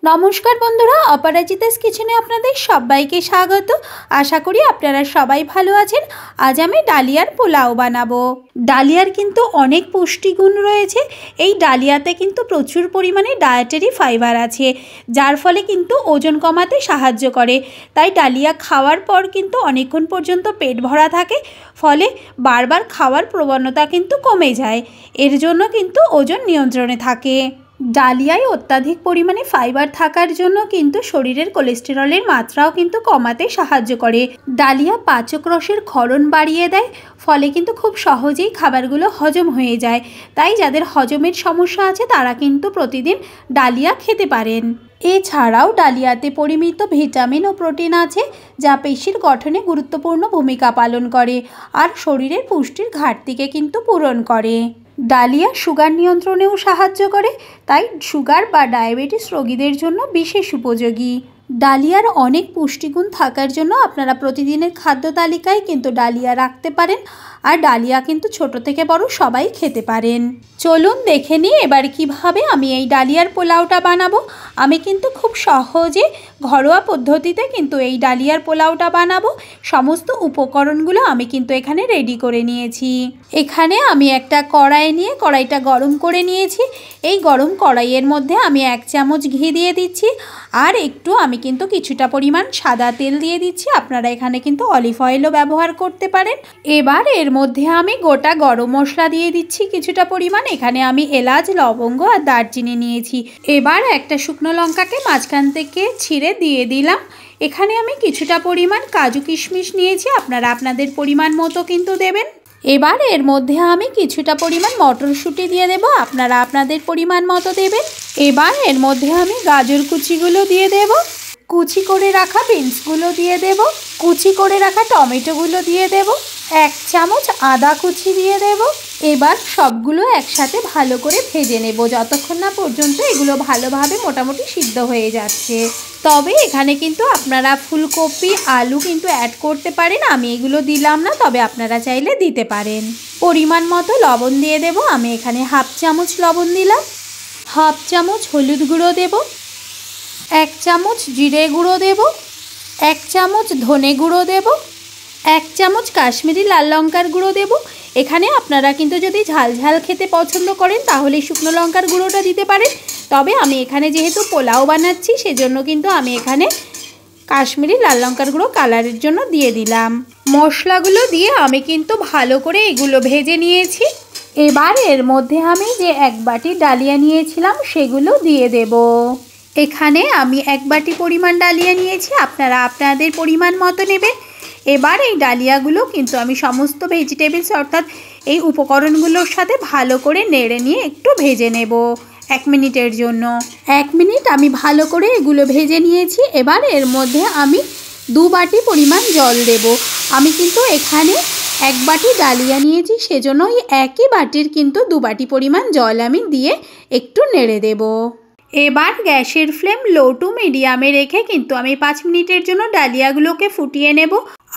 নমস্কার বন্ধুরা, অপরাজিতাস কিচেনে আপনাদের সবাইকে স্বাগত। আশা করি আপনারা সবাই ভালো আছেন। আজ আমি ডালিয়ার পোলাও বানাবো। ডালিয়ার কিন্তু অনেক পুষ্টিগুণ রয়েছে। এই ডালিয়াতে কিন্তু প্রচুর পরিমাণে ডায়েটারি ফাইবার আছে, যার ফলে কিন্তু ওজন কমাতে সাহায্য করে। তাই ডালিয়া খাওয়ার পর কিন্তু অনেকক্ষণ পর্যন্ত পেট ভরা থাকে, ফলে বারবার খাওয়ার প্রবণতা কিন্তু কমে যায়। এর জন্য কিন্তু ওজন নিয়ন্ত্রণে থাকে। ডালিয়ায় অত্যাধিক পরিমাণে ফাইবার থাকার জন্য কিন্তু শরীরের কোলেস্টেরলের মাত্রাও কিন্তু কমাতে সাহায্য করে। ডালিয়া পাচক রসের ক্ষরণ বাড়িয়ে দেয়, ফলে কিন্তু খুব সহজেই খাবারগুলো হজম হয়ে যায়। তাই যাদের হজমের সমস্যা আছে তারা কিন্তু প্রতিদিন ডালিয়া খেতে পারেন। এছাড়াও ডালিয়াতে পরিমিত ভিটামিন ও প্রোটিন আছে, যা পেশির গঠনে গুরুত্বপূর্ণ ভূমিকা পালন করে আর শরীরের পুষ্টির ঘাটতিকে কিন্তু পূরণ করে। ডালিয়া সুগার নিয়ন্ত্রণেও সাহায্য করে, তাই সুগার বা ডায়াবেটিস রোগীদের জন্য বিশেষ উপযোগী। ডালিয়ার অনেক পুষ্টিগুণ থাকার জন্য আপনারা প্রতিদিনের খাদ্য তালিকায় কিন্তু ডালিয়া রাখতে পারেন। আর ডালিয়া কিন্তু ছোট থেকে বড় সবাই খেতে পারেন। চলুন দেখে নিই এবার কিভাবে আমি এই ডালিয়ার পোলাওটা বানাবো। আমি কিন্তু খুব সহজে ঘরোয়া পদ্ধতিতে কিন্তু এই ডালিয়ার পোলাওটা বানাবো। সমস্ত উপকরণগুলো আমি কিন্তু এখানে রেডি করে নিয়েছি। এখানে আমি একটা কড়াই নিয়ে কড়াইটা গরম করে নিয়েছি। এই গরম কড়াইয়ের মধ্যে আমি 1 চামচ ঘি দিয়ে দিচ্ছি, আর একটু আমি কিন্তু কিছুটা পরিমাণ সাদা তেল দিয়ে দিচ্ছি। আপনারা এখানে কিন্তু অলিভ অয়েলও ব্যবহার করতে পারেন। এবার এর মধ্যে আমি গোটা গরম মশলা দিয়ে দিচ্ছি কিছুটা পরিমাণ। এখানে আমি এলাচ, লবঙ্গ আর দারচিনি নিয়েছি। এবার একটা শুকনো লঙ্কাকে মাঝখান থেকে ছিঁড়ে দিয়ে দিলাম। এখানে আমি কিছুটা পরিমাণ কাজু কিশমিশ নিয়েছি, আপনারা আপনাদের পরিমাণ মতো কিন্তু দেবেন। এবার এর মধ্যে আমি কিছুটা পরিমাণ মটরশুঁটি দিয়ে দেব, আপনারা আপনাদের পরিমাণ মতো দেবেন। এবার এর মধ্যে আমি গাজর কুচিগুলো দিয়ে দেব, কুচি করে রাখা বিনসগুলো দিয়ে দেব, কুচি করে রাখা টমেটোগুলো দিয়ে দেব, 1 চামচ আদা কুচি দিয়ে দেব। এবার সবগুলো একসাথে ভালো করে ভেজে নেব, যতক্ষণ না পর্যন্ত এগুলো ভালোভাবে মোটামুটি সিদ্ধ হয়ে যাচ্ছে। তবে এখানে কিন্তু আপনারা ফুলকপি, আলু কিন্তু অ্যাড করতে পারেন। আমি এগুলো দিলাম না, তবে আপনারা চাইলে দিতে পারেন। পরিমাণ মতো লবণ দিয়ে দেব। আমি এখানে 1/2 চামচ লবণ দিলাম। 1/2 চামচ হলুদ গুঁড়ো দেব, 1 চামচ জিরে গুঁড়ো দেব, 1 চামচ ধনে গুঁড়ো দেব, 1 চামচ কাশ্মীরি লাল লঙ্কার গুঁড়ো দেব। এখানে আপনারা কিন্তু যদি ঝাল ঝাল খেতে পছন্দ করেন তাহলে শুকনো লঙ্কার গুঁড়োটা দিতে পারেন। তবে আমি এখানে যেহেতু পোলাও বানাচ্ছি সেজন্য কিন্তু আমি এখানে কাশ্মীরি লাল লঙ্কার গুঁড়ো কালারের জন্য দিয়ে দিলাম। মশলাগুলো দিয়ে আমি কিন্তু ভালো করে এগুলো ভেজে নিয়েছি। এবার এর মধ্যে আমি যে 1 বাটি ডালিয়া নিয়েছিলাম সেগুলো দিয়ে দেব। এখানে আমি 1 বাটি পরিমাণ ডালিয়া নিয়েছি, আপনারা আপনাদের পরিমাণ মতো নেবেন। এবার এই ডালিয়াগুলো কিন্তু আমি সমস্ত ভেজিটেবলস অর্থাৎ এই উপকরণগুলোর সাথে ভালো করে নেড়ে নিয়ে একটু ভেজে নেব 1 মিনিটের জন্য। 1 মিনিট আমি ভালো করে এগুলো ভেজে নিয়েছি। এবার এর মধ্যে আমি 2 বাটি পরিমাণ জল দেব। আমি কিন্তু এখানে 1 বাটি ডালিয়া নিয়েছি, সেজন্য এই একই বাটির কিন্তু 2 বাটি পরিমাণ জল আমি দিয়ে একটু নেড়ে দেব। এবার গ্যাসের ফ্লেম লো টু মিডিয়ামে রেখে কিন্তু আমি 5 মিনিটের জন্য ডালিয়াগুলোকে ফুটিয়ে নেব।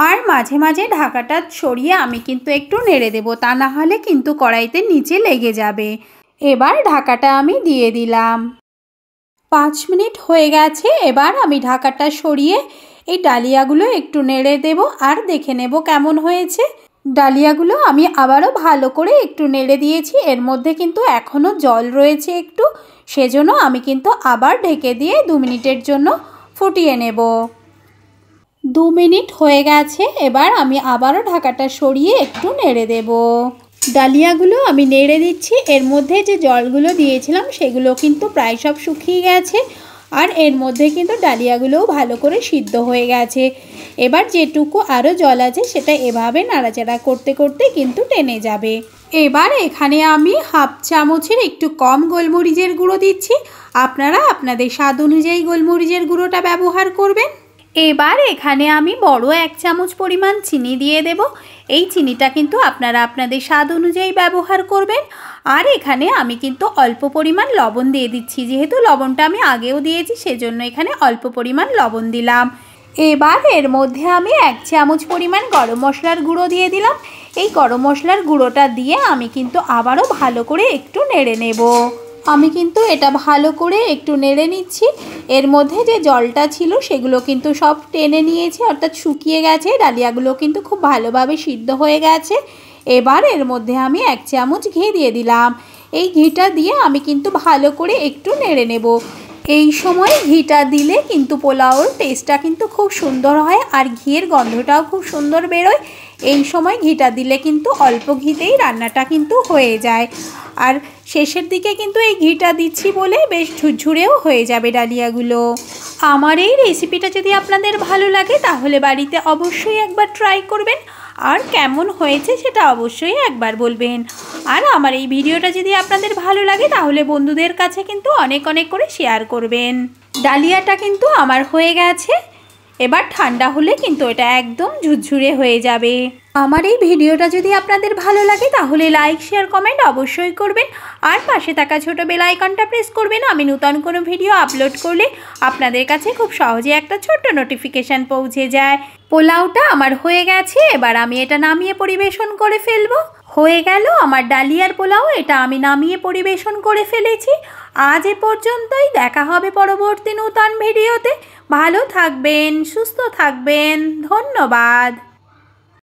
আর মাঝে মাঝে ঢাকাটা সরিয়ে আমি কিন্তু একটু নেড়ে দেব, তা না হলে কিন্তু কড়াইতে নিচে লেগে যাবে। এবার ঢাকাটা আমি দিয়ে দিলাম। 5 মিনিট হয়ে গেছে। এবার আমি ঢাকাটা সরিয়ে এই ডালিয়াগুলো একটু নেড়ে দেব আর দেখে নেব কেমন হয়েছে। ডালিয়াগুলো আমি আবারও ভালো করে একটু নেড়ে দিয়েছি। এর মধ্যে কিন্তু এখনও জল রয়েছে একটু, সেজন্য আমি কিন্তু আবার ঢেকে দিয়ে 2 মিনিটের জন্য ফুটিয়ে নেব। 2 মিনিট হয়ে গেছে। এবার আমি আবারও ঢাকাটা সরিয়ে একটু নেড়ে দেব। ডালিয়াগুলো আমি নেড়ে দিচ্ছি। এর মধ্যে যে জলগুলো দিয়েছিলাম সেগুলো কিন্তু প্রায় সব শুকিয়ে গেছে, আর এর মধ্যে কিন্তু ডালিয়াগুলোও ভালো করে সিদ্ধ হয়ে গেছে। এবার যেটুকু আরও জল আছে সেটা এভাবে নাড়াচাড়া করতে করতে কিন্তু টেনে যাবে। এবার এখানে আমি 1/2 চামচের একটু কম গোলমরিচের গুঁড়ো দিচ্ছি, আপনারা আপনাদের স্বাদ অনুযায়ী গোলমরিচের গুঁড়োটা ব্যবহার করবেন। এবার এখানে আমি বড় 1 চামচ পরিমাণ চিনি দিয়ে দেব। এই চিনিটা কিন্তু আপনারা আপনাদের স্বাদ অনুযায়ী ব্যবহার করবেন। আর এখানে আমি কিন্তু অল্প পরিমাণ লবণ দিয়ে দিচ্ছি, যেহেতু লবণটা আমি আগেও দিয়েছি সেজন্য এখানে অল্প পরিমাণ লবণ দিলাম। এবার এর মধ্যে আমি 1 চামচ পরিমাণ গরম মশলার গুঁড়ো দিয়ে দিলাম। এই গরম মশলার গুঁড়োটা দিয়ে আমি কিন্তু আবারও ভালো করে একটু নেড়ে নেব। আমি কিন্তু এটা ভালো করে একটু নেড়ে নিচ্ছি। এর মধ্যে যে জলটা ছিল সেগুলো কিন্তু সব টেনে নিয়েছে, অর্থাৎ শুকিয়ে গেছে। ডালিয়াগুলো কিন্তু খুব ভালোভাবে সিদ্ধ হয়ে গেছে। এবার এর মধ্যে আমি 1 চামচ ঘি দিয়ে দিলাম। এই ঘিটা দিয়ে আমি কিন্তু ভালো করে একটু নেড়ে নেব। এই সময় ঘিটা দিলে কিন্তু পোলাওর টেস্টটা কিন্তু খুব সুন্দর হয়, আর ঘিয়ের গন্ধটাও খুব সুন্দর বেরোয়। এই সময় ঘিটা দিলে কিন্তু অল্প ঘিতেই রান্নাটা কিন্তু হয়ে যায়। আর শেষের দিকে কিন্তু এই ঘিটা দিচ্ছি বলে বেশ ঝুরঝুরেও হয়ে যাবে ডালিয়াগুলো। আমার এই রেসিপিটা যদি আপনাদের ভালো লাগে তাহলে বাড়িতে অবশ্যই একবার ট্রাই করবেন, আর কেমন হয়েছে সেটা অবশ্যই একবার বলবেন। আর আমার এই ভিডিওটা যদি আপনাদের ভালো লাগে তাহলে বন্ধুদের কাছে কিন্তু অনেক অনেক করে শেয়ার করবেন। ডালিয়াটা কিন্তু আমার হয়ে গেছে। এবার ঠান্ডা হলে কিন্তু এটা একদম ঝুরঝুরে হয়ে যাবে। আমার এই ভিডিওটা যদি আপনাদের ভালো লাগে তাহলে লাইক, শেয়ার, কমেন্ট অবশ্যই করবেন, আর পাশে থাকা ছোট বেল আইকনটা প্রেস করবেন। আমি নতুন কোনো ভিডিও আপলোড করলে আপনাদের কাছে খুব সহজে একটা ছোট্ট নোটিফিকেশান পৌঁছে যায়। পোলাওটা আমার হয়ে গেছে, এবার আমি এটা নামিয়ে পরিবেশন করে ফেলবো। হয়ে গেল আমার ডালিয়ার পোলাও, এটা আমি নামিয়ে পরিবেশন করে ফেলেছি। আজ এ পর্যন্তই, দেখা হবে পরবর্তী নতুন ভিডিওতে। ভালো থাকবেন, সুস্থ থাকবেন, ধন্যবাদ।